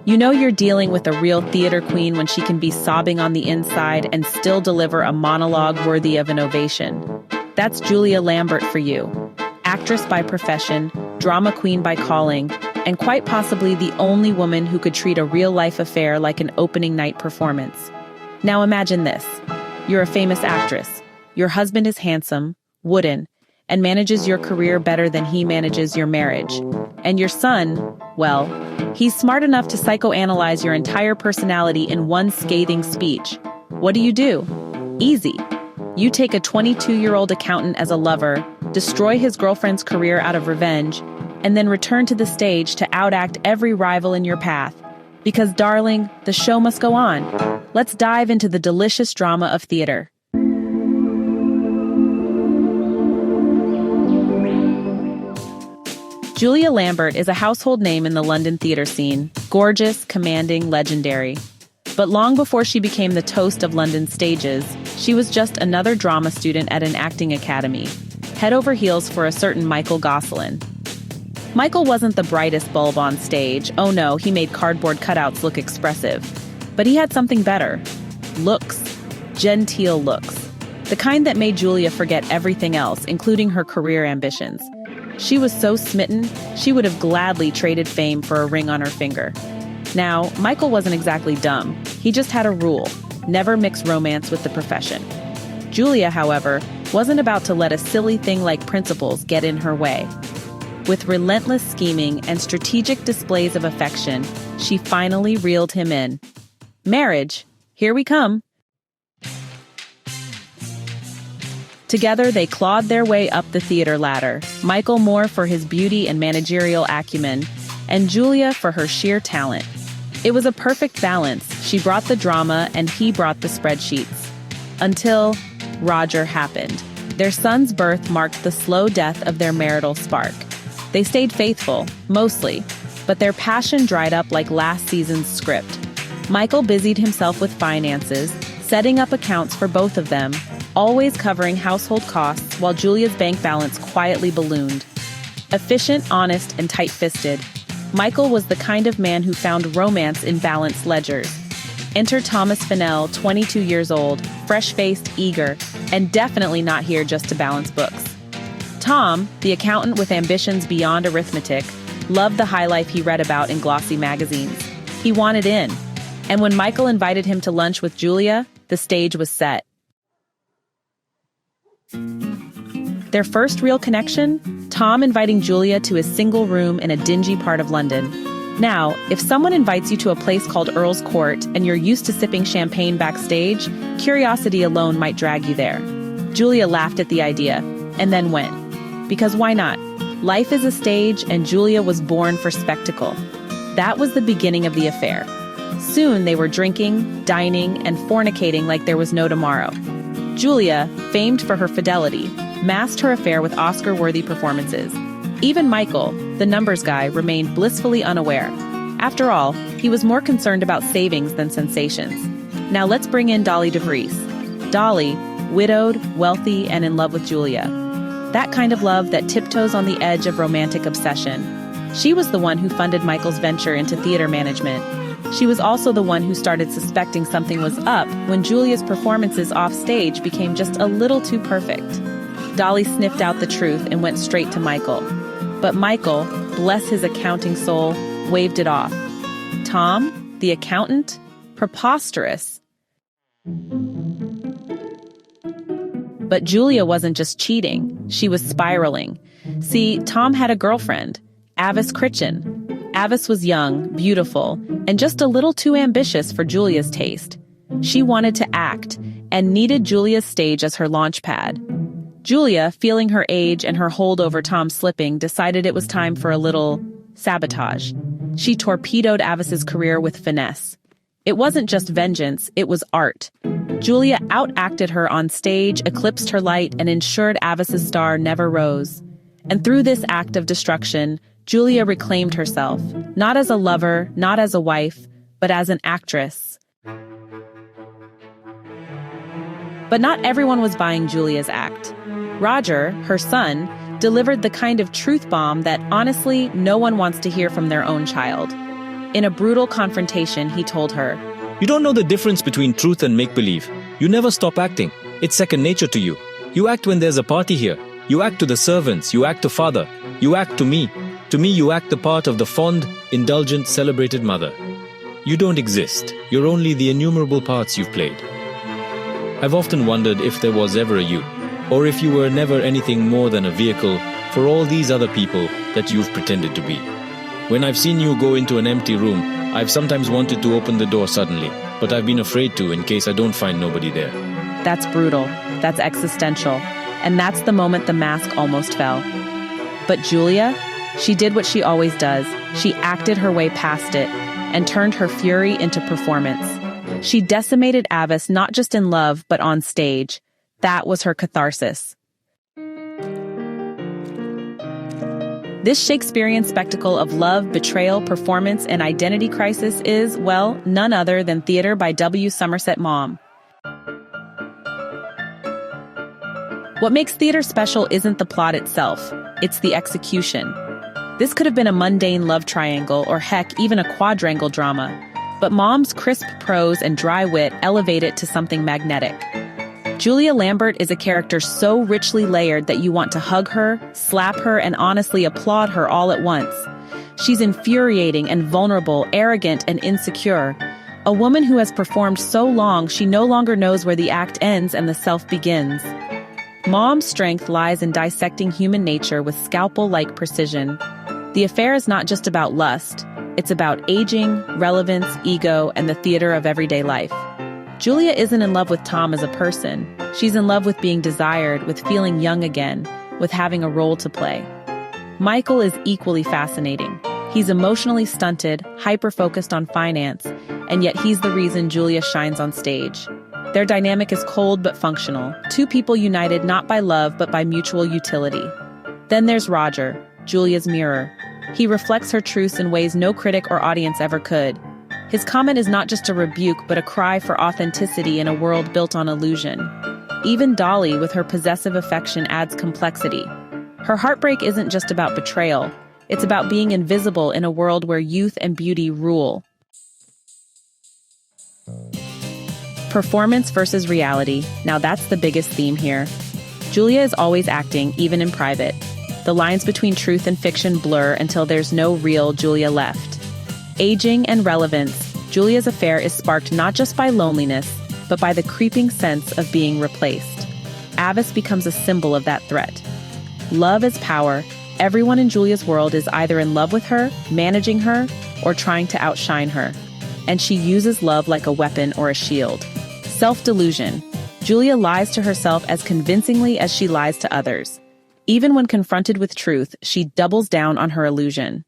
You know you're dealing with a real theater queen when she can be sobbing on the inside and still deliver a monologue worthy of an ovation. That's Julia Lambert for you. Actress by profession, drama queen by calling, and quite possibly the only woman who could treat a real-life affair like an opening night performance. Now imagine this. You're a famous actress. Your husband is handsome, wooden, and manages your career better than he manages your marriage. And your son, well, he's smart enough to psychoanalyze your entire personality in one scathing speech. What do? Easy. You take a 22-year-old accountant as a lover, destroy his girlfriend's career out of revenge, and then return to the stage to outact every rival in your path. Because, darling, the show must go on. Let's dive into the delicious drama of theater. Julia Lambert is a household name in the London theater scene, gorgeous, commanding, legendary. But long before she became the toast of London's stages, she was just another drama student at an acting academy, head over heels for a certain Michael Gosselin. Michael wasn't the brightest bulb on stage. Oh no, he made cardboard cutouts look expressive. But he had something better. Looks. Genteel looks. The kind that made Julia forget everything else, including her career ambitions. She was so smitten, she would have gladly traded fame for a ring on her finger. Now, Michael wasn't exactly dumb. He just had a rule: never mix romance with the profession. Julia, however, wasn't about to let a silly thing like principles get in her way. With relentless scheming and strategic displays of affection, she finally reeled him in. Marriage, here we come. Together, they clawed their way up the theater ladder, Michael more for his beauty and managerial acumen, and Julia for her sheer talent. It was a perfect balance. She brought the drama and he brought the spreadsheets. Until Roger happened. Their son's birth marked the slow death of their marital spark. They stayed faithful, mostly, but their passion dried up like last season's script. Michael busied himself with finances, setting up accounts for both of them, always covering household costs while Julia's bank balance quietly ballooned. Efficient, honest, and tight-fisted, Michael was the kind of man who found romance in balanced ledgers. Enter Thomas Fennell, 22 years old, fresh-faced, eager, and definitely not here just to balance books. Tom, the accountant with ambitions beyond arithmetic, loved the high life he read about in glossy magazines. He wanted in. And when Michael invited him to lunch with Julia, the stage was set. Their first real connection? Tom inviting Julia to his single room in a dingy part of London. Now, if someone invites you to a place called Earl's Court and you're used to sipping champagne backstage, curiosity alone might drag you there. Julia laughed at the idea, and then went. Because why not? Life is a stage, and Julia was born for spectacle. That was the beginning of the affair. Soon they were drinking, dining, and fornicating like there was no tomorrow. Julia, famed for her fidelity, masked her affair with Oscar-worthy performances. Even Michael, the numbers guy, remained blissfully unaware. After all, he was more concerned about savings than sensations. Now let's bring in Dolly DeVries. Dolly, widowed, wealthy, and in love with Julia. That kind of love that tiptoes on the edge of romantic obsession. She was the one who funded Michael's venture into theater management. She was also the one who started suspecting something was up when Julia's performances off stage became just a little too perfect. Dolly sniffed out the truth and went straight to Michael. But Michael, bless his accounting soul, waved it off. Tom, the accountant? Preposterous. But Julia wasn't just cheating, she was spiraling. See, Tom had a girlfriend, Avis Critchen. Avis was young, beautiful, and just a little too ambitious for Julia's taste. She wanted to act, and needed Julia's stage as her launch pad. Julia, feeling her age and her hold over Tom slipping, decided it was time for a little sabotage. She torpedoed Avis's career with finesse. It wasn't just vengeance, it was art. Julia outacted her on stage, eclipsed her light, and ensured Avis's star never rose. And through this act of destruction, Julia reclaimed herself, not as a lover, not as a wife, but as an actress. But not everyone was buying Julia's act. Roger, her son, delivered the kind of truth bomb that, honestly, no one wants to hear from their own child. In a brutal confrontation, he told her, You don't know the difference between truth and make-believe. You never stop acting. It's second nature to you. You act when there's a party here. You act to the servants. You act to father. You act to me. To me, you act the part of the fond, indulgent, celebrated mother. You don't exist. You're only the innumerable parts you've played. I've often wondered if there was ever a you, or if you were never anything more than a vehicle for all these other people that you've pretended to be. When I've seen you go into an empty room, I've sometimes wanted to open the door suddenly, but I've been afraid to in case I don't find nobody there. That's brutal. That's existential. And that's the moment the mask almost fell. But Julia, she did what she always does. She acted her way past it and turned her fury into performance. She decimated Abbas not just in love, but on stage. That was her catharsis. This Shakespearean spectacle of love, betrayal, performance, and identity crisis is, well, none other than theater by Somerset Maugham. What makes theater special isn't the plot itself, it's the execution. This could have been a mundane love triangle or heck, even a quadrangle drama, but Maugham's crisp prose and dry wit elevate it to something magnetic. Julia Lambert is a character so richly layered that you want to hug her, slap her, and honestly applaud her all at once. She's infuriating and vulnerable, arrogant and insecure. A woman who has performed so long she no longer knows where the act ends and the self begins. Maugham's strength lies in dissecting human nature with scalpel-like precision. The affair is not just about lust. It's about aging, relevance, ego, and the theater of everyday life. Julia isn't in love with Tom as a person. She's in love with being desired, with feeling young again, with having a role to play. Michael is equally fascinating. He's emotionally stunted, hyper-focused on finance, and yet he's the reason Julia shines on stage. Their dynamic is cold but functional, two people united not by love but by mutual utility. Then there's Roger, Julia's mirror. He reflects her truths in ways no critic or audience ever could. His comment is not just a rebuke but a cry for authenticity in a world built on illusion. Even Dolly, with her possessive affection, adds complexity. Her heartbreak isn't just about betrayal. It's about being invisible in a world where youth and beauty rule. Performance versus reality. Now that's the biggest theme here. Julia is always acting, even in private. The lines between truth and fiction blur until there's no real Julia left. Aging and relevance, Julia's affair is sparked not just by loneliness, but by the creeping sense of being replaced. Abbas becomes a symbol of that threat. Love is power. Everyone in Julia's world is either in love with her, managing her, or trying to outshine her. And she uses love like a weapon or a shield. Self-delusion. Julia lies to herself as convincingly as she lies to others. Even when confronted with truth, she doubles down on her illusion.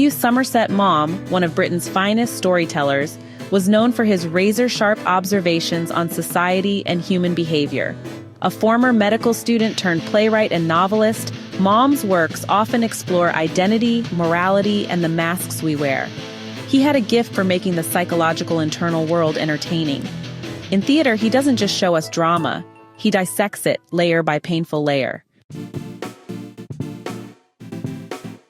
Somerset Maugham, one of Britain's finest storytellers, was known for his razor-sharp observations on society and human behavior. A former medical student turned playwright and novelist, Maugham's works often explore identity, morality, and the masks we wear. He had a gift for making the psychological internal world entertaining. In theater, he doesn't just show us drama. He dissects it layer by painful layer.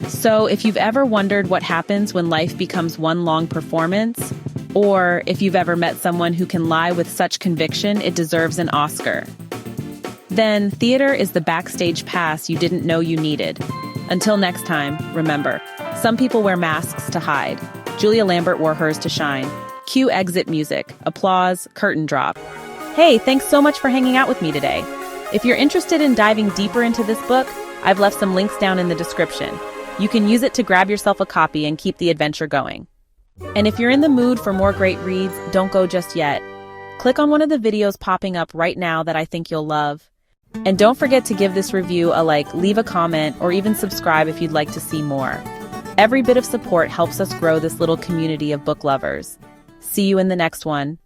So if you've ever wondered what happens when life becomes one long performance, or if you've ever met someone who can lie with such conviction it deserves an Oscar, then theater is the backstage pass you didn't know you needed. Until next time, remember, some people wear masks to hide. Julia Lambert wore hers to shine. Cue exit music, applause, curtain drop. Hey, thanks so much for hanging out with me today. If you're interested in diving deeper into this book, I've left some links down in the description. You can use it to grab yourself a copy and keep the adventure going. And if you're in the mood for more great reads, don't go just yet. Click on one of the videos popping up right now that I think you'll love. And don't forget to give this review a like, leave a comment, or even subscribe if you'd like to see more. Every bit of support helps us grow this little community of book lovers. See you in the next one.